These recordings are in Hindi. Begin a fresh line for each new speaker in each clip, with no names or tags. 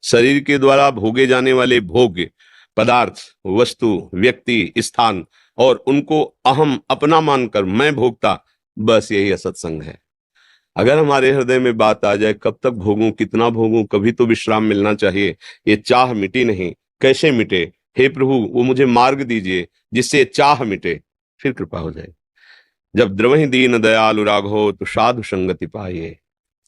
शरीर के द्वारा भोगे जाने वाले भोग पदार्थ, वस्तु, व्यक्ति, स्थान और उनको अहम अपना मानकर मैं भोगता, बस यही असत्संग है। अगर हमारे हृदय में बात आ जाए कब तक भोगूं, कितना भोगूं, कभी तो विश्राम मिलना चाहिए, ये चाह मिटी नहीं, कैसे मिटे? हे प्रभु, वो मुझे मार्ग दीजिए जिससे चाह मिटे, फिर कृपा हो जाए। जब द्रवहि दीन दयालु राघो तो साधु संगति पाइए।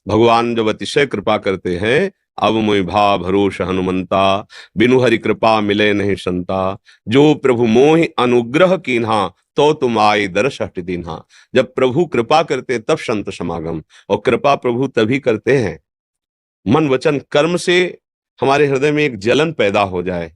भगवान जब अतिशय कृपा करते हैं, अब मोहि भा भरोस हनुमंता, बिनु हरि कृपा मिले नहीं संता, जो प्रभु मोहि अनुग्रह कीन्हा, तो तुम आए दर्श हट दीन्हा। जब प्रभु कृपा करते तब संत समागम, और कृपा प्रभु तभी करते हैं मन वचन कर्म से हमारे हृदय में एक जलन पैदा हो जाए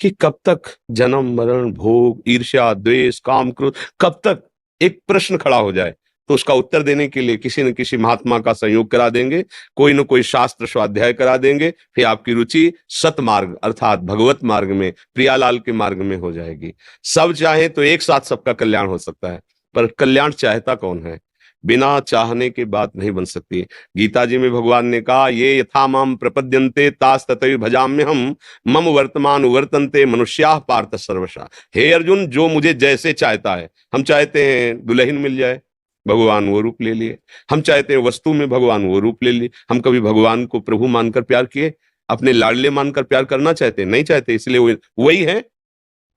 कि कब तक जन्म मरण भोग ईर्ष्या द्वेष काम क्रोध, कब तक, एक प्रश्न खड़ा हो जाए। तो उसका उत्तर देने के लिए किसी न किसी महात्मा का संयोग करा देंगे, कोई न कोई शास्त्र स्वाध्याय करा देंगे, फिर आपकी रुचि सतमार्ग अर्थात भगवत मार्ग में, प्रियालाल के मार्ग में हो जाएगी। सब चाहे तो एक साथ सबका कल्याण हो सकता है, पर कल्याण चाहता कौन है? बिना चाहने के बात नहीं बन सकती। गीता जी में भगवान ने कहा, ये यथा माम प्रपद्यन्ते तास तथैव भजाम्य हम, मम वर्तमान वर्तन्ते मनुष्याः पार्थ सर्वशः। हे अर्जुन, जो मुझे जैसे चाहता है, हम चाहते हैं दुल्हन मिल जाए, भगवान वो रूप ले लिए। हम चाहते हैं वस्तु में, भगवान वो रूप ले लिए। हम कभी भगवान को प्रभु मानकर प्यार किए? अपने लाडले मानकर प्यार करना चाहते? नहीं चाहते, इसलिए वही है।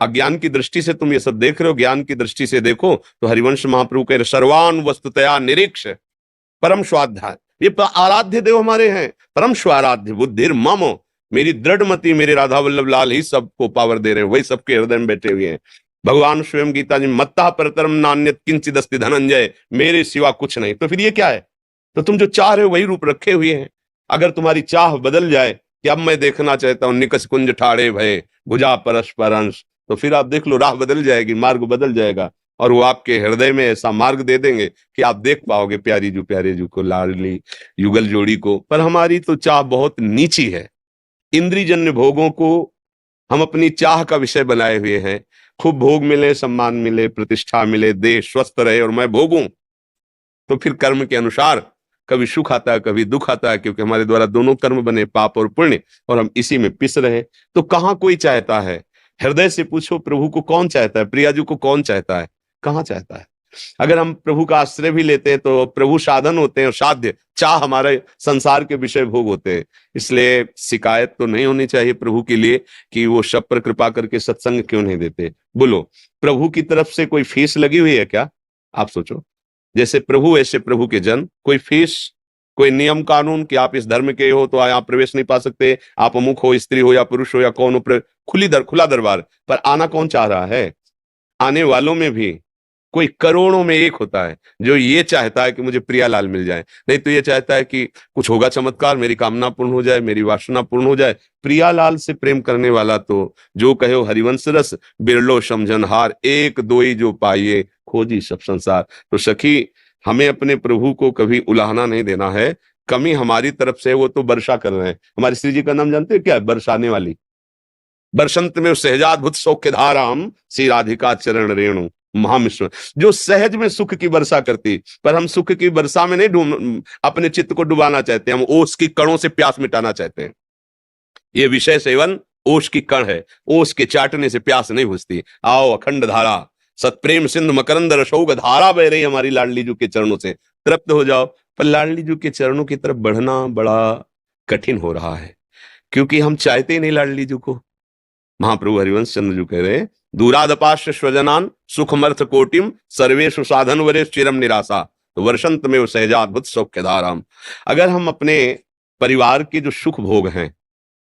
अज्ञान की दृष्टि से तुम ये सब देख रहे हो, ज्ञान की दृष्टि से देखो तो हरिवंश महाप्रभु कह रहे, सर्वान वस्तुतया निरीक्ष परम स्वाध्याय। ये आराध्य देव हमारे हैं, परम स्वाराध्य बुद्धिर मम, मेरी दृढ़ मति, मेरे राधा वल्लभ लाल ही सबको पावर दे रहे हैं, वही सबके हृदय में बैठे हुए हैं। भगवान स्वयं गीता जी, मत्ता परतरम नान्यत किंचिदस्ति धनंजय, मेरे सिवा कुछ नहीं। तो फिर ये क्या है? तो तुम जो चाह रहे हो वही रूप रखे हुए हैं। अगर तुम्हारी चाह बदल जाए कि अब मैं देखना चाहता हूं निकस कुंज ठाड़े भय भुजा परस्पर अंश, तो फिर आप देख लो, राह बदल जाएगी, मार्ग बदल जाएगा, और वो आपके हृदय में ऐसा मार्ग दे देंगे कि आप देख पाओगे प्यारी जू प्यारे जू को, लाडली युगल जोड़ी को। पर हमारी तो चाह बहुत नीची है। इंद्रियजन्य भोगों को हम अपनी चाह का विषय बनाए हुए हैं। खूब भोग मिले, सम्मान मिले, प्रतिष्ठा मिले, देश स्वस्थ रहे और मैं भोगूं। तो फिर कर्म के अनुसार कभी सुख आता है, कभी दुख आता है, क्योंकि हमारे द्वारा दोनों कर्म बने, पाप और पुण्य, और हम इसी में पिस रहे। तो कहां कोई चाहता है? हृदय से पूछो, प्रभु को कौन चाहता है? प्रियाजू को कौन चाहता है? कहां चाहता है? अगर हम प्रभु का आश्रय भी लेते हैं तो प्रभु साधन होते हैं और साध्य, चाह हमारे संसार के विषय भोग होते हैं। इसलिए शिकायत तो नहीं होनी चाहिए प्रभु के लिए कि वो सब पर कृपा करके सत्संग क्यों नहीं देते। बोलो, प्रभु की तरफ से कोई फीस लगी हुई है क्या? आप सोचो, जैसे प्रभु ऐसे प्रभु के जन, कोई फीस, कोई नियम कानून कि आप इस धर्म के हो तो यहाँ प्रवेश नहीं पा सकते, आप अमुक हो, स्त्री हो या पुरुष हो या कौन हो, खुला दरबार। पर आना कौन चाह रहा है? आने वालों में भी कोई करोड़ों में एक होता है जो ये चाहता है कि मुझे प्रियालाल मिल जाए, नहीं तो ये चाहता है कि कुछ होगा चमत्कार, मेरी कामना पूर्ण हो जाए, मेरी वासना पूर्ण हो जाए। प्रियालाल से प्रेम करने वाला तो जो कहो हरिवंश रस बिरलो समझनहार, एक दोई जो पाइए खोजी सब संसार। तो सखी, हमें अपने प्रभु को कभी उलाहना नहीं देना है। कमी हमारी तरफ से, वो तो वर्षा कर रहे हैं। हमारे श्री जी का नाम जानते हैं क्या है? बरसाने वाली। बरसंत में सहजाद्भुत सौख्य धाराम, श्री राधिका चरण रेणु महामिश्र, जो सहज में सुख की वर्षा करती। पर हम सुख की वर्षा में नहीं अपने चित्त को डुबाना चाहते, हम ओस की कणों से प्यास मिटाना चाहते हैं। ये विषय सेवन ओस की कण है, ओस के चाटने से प्यास नहीं बुझती। आओ अखंड धारा सतप्रेम सिंधु मकरंद रसौग धारा बह रही हमारी लाडली जू के चरणों से, तृप्त हो जाओ। पर लाडली जू के चरणों की तरफ बढ़ना बड़ा कठिन हो रहा है, क्योंकि हम चाहते ही नहीं लाडली जू को। महाप्रभु हरिवंश चंद्र जी कह रहे हैं, दूरादपाश्य स्वजनान सुखमर्थ कोटिम सर्वेषु साधन वरे चिरम निराशा, तो वर्षंत में वो सहजाद्भुत सौख्य धाराम। अगर हम अपने परिवार के जो सुख भोग हैं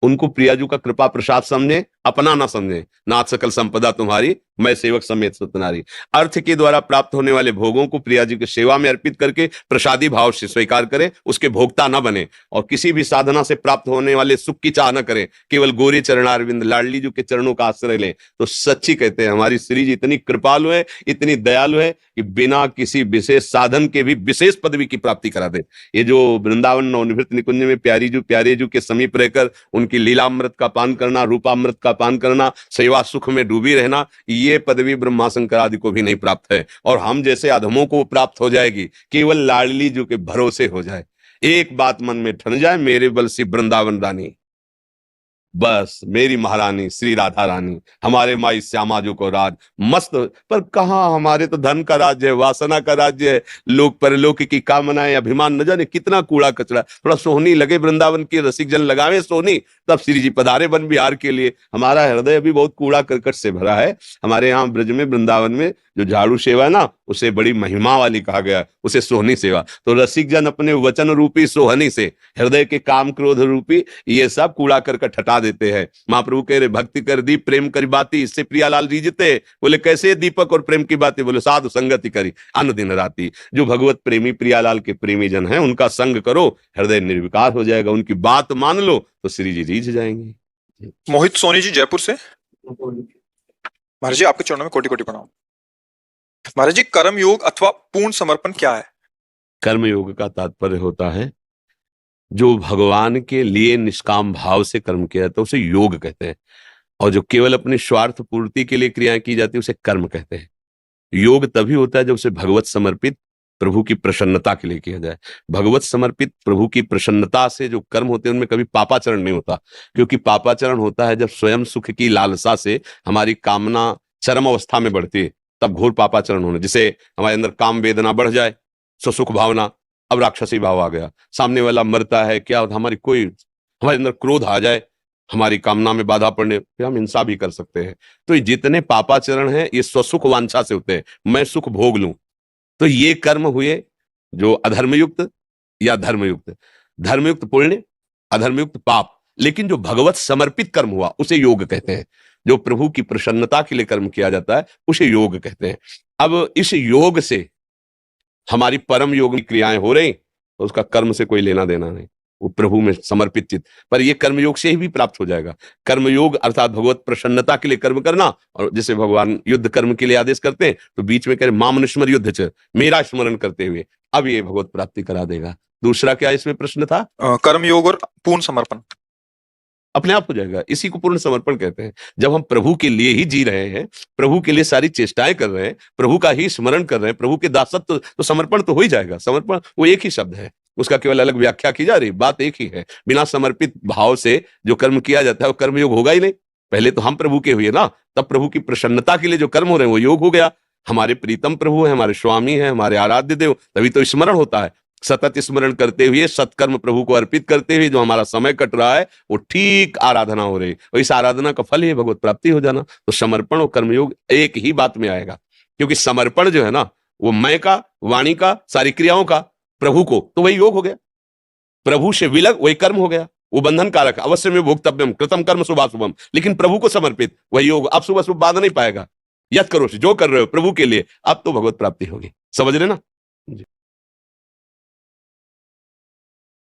उनको प्रियाजू का कृपा प्रसाद समझे, अपना ना समझे, नाथ सकल संपदा तुम्हारी, मैं सेवक समेत सतनारी। अर्थ के द्वारा प्राप्त होने वाले भोगों को प्रियाजी की सेवा में अर्पित करके प्रसादी भाव से स्वीकार करे, उसके भोक्ता न बने, और किसी भी साधना से प्राप्त होने वाले सुख की चाह न करे, केवल गोरी चरणारविंद लाडली जी के चरणों का आश्रय ले। तो सच्ची कहते हैं हमारी श्री जी इतनी कृपालु है, इतनी दयालु है कि बिना किसी विशेष साधन के भी विशेष पदवी की प्राप्ति करा दे। ये जो वृंदावन नवनिवृत्त निकुंज में प्यारे जू के समीप रहकर उनकी लीलामृत का पान करना, रूपामृत का पान करना, सेवा सुख में डूबी रहना, ये पदवी ब्रह्मा शंकर आदि को भी नहीं प्राप्त है, और हम जैसे अधमों को प्राप्त हो जाएगी केवल लाडली जो के भरोसे हो जाए। एक बात मन में ठन जाए, मेरे बल सी वृंदावन रानी, बस मेरी महारानी श्री राधा रानी, हमारे माई श्यामा जो को राज मस्त। पर कहाँ, हमारे तो धन का राज्य है, वासना का राज्य है, लोक परलोक की कामनाएं, अभिमान, न जाने कितना कूड़ा कचरा। थोड़ा सोहनी लगे वृंदावन के रसिक जन लगावे सोहनी, तब श्री जी पधारे वन बिहार के लिए। हमारा हृदय अभी बहुत कूड़ा करकट से भरा है। हमारे यहाँ ब्रज में वृंदावन में जो झाड़ू सेवा है ना, उसे बड़ी महिमा वाली कहा गया, उसे सोहनी सेवा। तो रसिक जन अपने वचन रूपी सोहनी से हृदय के काम क्रोध रूपी ये सब कूड़ा करकट हटा देते हैं। महाप्रभु कह रहे भक्ति कर दीप प्रेम करी बाती, इससे प्रियालाल रीझते। बोले कैसे दीपक और प्रेम की बातें? बोले साधु संगति करी अन्न दिन राती। जो भगवत प्रेमी प्रियालाल के प्रेमी जन हैं उनका संग करो, हृदय निर्विकार हो जाएगा। उनकी बात मान लो तो श्री जी रीझ जाएंगे।
मोहित सोनी जी जयपुर से। महाराज जी आपके चरणों में कोटि कोटि प्रणाम। महाराज जी कर्म योग अथवा पूर्ण समर्पण क्या है?
कर्म योग का तात्पर्य होता है जो भगवान के लिए निष्काम भाव से कर्म किया जाता है उसे योग कहते हैं, और जो केवल अपनी स्वार्थ पूर्ति के लिए क्रियाएं की जाती है उसे कर्म कहते हैं। योग तभी होता है जब उसे भगवत समर्पित प्रभु की प्रसन्नता के लिए किया जाए। भगवत समर्पित प्रभु की प्रसन्नता से जो कर्म होते हैं उनमें कभी पापाचरण नहीं होता, क्योंकि पापाचरण होता है जब स्वयं सुख की लालसा से हमारी कामना चरम अवस्था में बढ़ती है, तब घोर पापाचरण होने। जिसे हमारे अंदर काम वेदना बढ़ जाए, सुख भावना, अब राक्षसी भाव आ गया, सामने वाला मरता है क्या, हमारी कोई हमारे अंदर क्रोध आ जाए, हमारी कामना में बाधा पड़ने, फिर हम हिंसा भी कर सकते हैं। तो ये जितने पापाचरण हैं ये स्वसुख वांछा से होते हैं, मैं सुख भोग लूं। तो ये कर्म हुए जो अधर्मयुक्त या धर्मयुक्त। धर्मयुक्त पुण्य, अधर्मयुक्त पाप। लेकिन जो भगवत समर्पित कर्म हुआ उसे योग कहते हैं। जो प्रभु की प्रसन्नता के लिए कर्म किया जाता है उसे योग कहते हैं। अब इस योग से हमारी परम योग की क्रियाएं हो रही तो उसका कर्म से कोई लेना देना नहीं, वो प्रभु में समर्पित चित्त। पर ये कर्मयोग से ही भी प्राप्त हो जाएगा। कर्मयोग अर्थात भगवत प्रसन्नता के लिए कर्म करना, और जैसे भगवान युद्ध कर्म के लिए आदेश करते हैं तो बीच में कह रहे मामनुष्मर युद्ध च, मेरा स्मरण करते हुए, अब ये भगवत प्राप्ति करा देगा। दूसरा क्या इसमें प्रश्न था?
कर्मयोग और पूर्ण समर्पण
अपने आप हो जाएगा। इसी को पूर्ण समर्पण कहते हैं। जब हम प्रभु के लिए ही जी रहे हैं, प्रभु के लिए सारी चेष्टाएं कर रहे हैं, प्रभु का ही स्मरण कर रहे हैं, प्रभु के दासत्व, तो समर्पण तो हो ही जाएगा। समर्पण वो एक ही शब्द है, उसका केवल अलग व्याख्या की जा रही, बात एक ही है। बिना समर्पित भाव से जो कर्म किया जाता है वो कर्मयोग होगा ही नहीं। पहले तो हम प्रभु के हुए ना, तब प्रभु की प्रसन्नता के लिए जो कर्म हो रहे हैं वो योग हो गया। हमारे प्रीतम प्रभु है, हमारे स्वामी है, हमारे आराध्य देव, तभी तो स्मरण होता है। सतत स्मरण करते हुए, सत्कर्म प्रभु को अर्पित करते हुए जो हमारा समय कट रहा है वो ठीक आराधना हो रही है, और इस आराधना का फल ही भगवत प्राप्ति हो जाना। तो समर्पण और कर्मयोग एक ही बात में आएगा, क्योंकि समर्पण जो है ना वो मैं का, वाणी का, सारी क्रियाओं का प्रभु को, तो वही योग हो गया। प्रभु से विलग वही कर्म हो गया, वो बंधन कारक। अवश्य में भोक्तव्यम कृतम कर्म शुभाशुभम, लेकिन प्रभु को समर्पित वही योग। अब शुभ अशुभ बाधा नहीं पाएगा। यद करो जो कर रहे हो प्रभु के लिए, अब तो भगवत प्राप्ति होगी। समझ रहे ना?